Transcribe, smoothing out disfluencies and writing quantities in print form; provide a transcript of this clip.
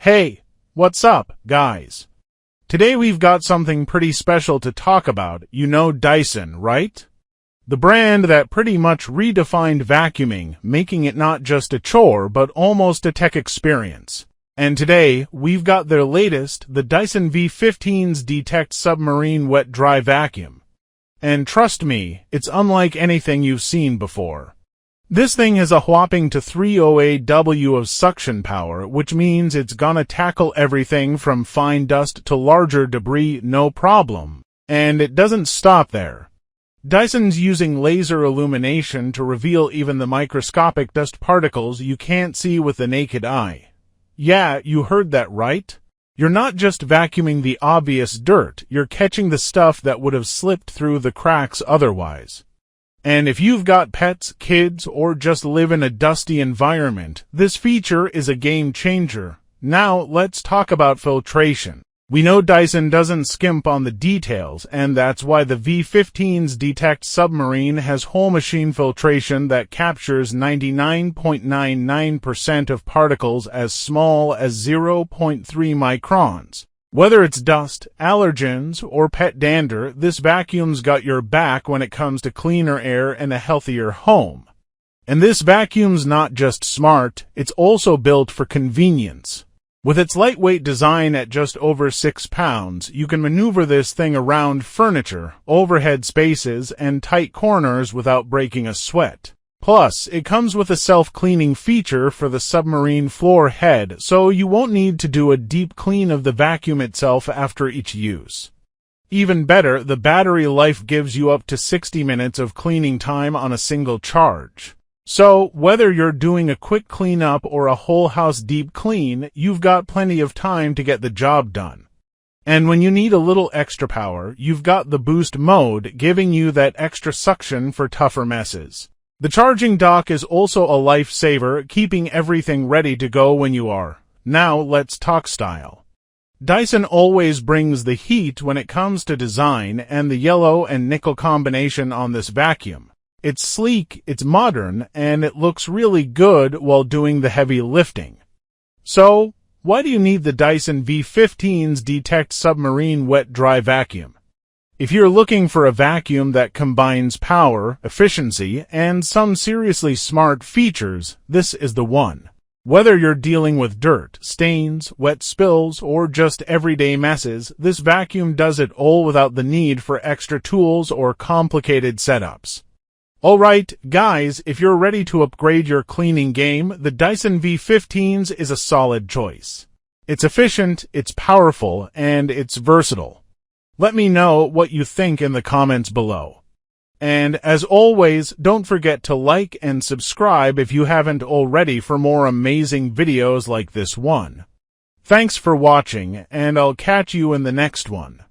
Hey, what's up, guys? Today we've got something pretty special to talk about. You know Dyson, right? The brand that pretty much redefined vacuuming, making it not just a chore, but almost a tech experience. And today, we've got their latest, the Dyson V15s Detect Submarine Wet Dry Vacuum. And trust me, it's unlike anything you've seen before. This thing has a whopping to 308 W of suction power, which means it's gonna tackle everything from fine dust to larger debris, no problem. And it doesn't stop there. Dyson's using laser illumination to reveal even the microscopic dust particles you can't see with the naked eye. Yeah, you heard that right. You're not just vacuuming the obvious dirt, you're catching the stuff that would have slipped through the cracks otherwise. And if you've got pets, kids, or just live in a dusty environment, this feature is a game changer. Now, let's talk about filtration. We know Dyson doesn't skimp on the details, and that's why the V15's Detect Submarine has whole machine filtration that captures 99.99% of particles as small as 0.3 microns. Whether it's dust, allergens, or pet dander, this vacuum's got your back when it comes to cleaner air and a healthier home. And this vacuum's not just smart, it's also built for convenience. With its lightweight design at just over 6 pounds, you can maneuver this thing around furniture, overhead spaces, and tight corners without breaking a sweat. Plus, it comes with a self-cleaning feature for the Submarine floor head, so you won't need to do a deep clean of the vacuum itself after each use. Even better, the battery life gives you up to 60 minutes of cleaning time on a single charge. So, whether you're doing a quick cleanup or a whole house deep clean, you've got plenty of time to get the job done. And when you need a little extra power, you've got the boost mode, giving you that extra suction for tougher messes. The charging dock is also a lifesaver, keeping everything ready to go when you are. Now let's talk style. Dyson always brings the heat when it comes to design, and the yellow and nickel combination on this vacuum. It's sleek, it's modern, and it looks really good while doing the heavy lifting. So, why do you need the Dyson V15's Detect Submarine Wet Dry Vacuum? If you're looking for a vacuum that combines power, efficiency, and some seriously smart features, this is the one. Whether you're dealing with dirt, stains, wet spills, or just everyday messes, this vacuum does it all without the need for extra tools or complicated setups. Alright, guys, if you're ready to upgrade your cleaning game, the Dyson V15s is a solid choice. It's efficient, it's powerful, and it's versatile. Let me know what you think in the comments below. And as always, don't forget to like and subscribe if you haven't already for more amazing videos like this one. Thanks for watching, and I'll catch you in the next one.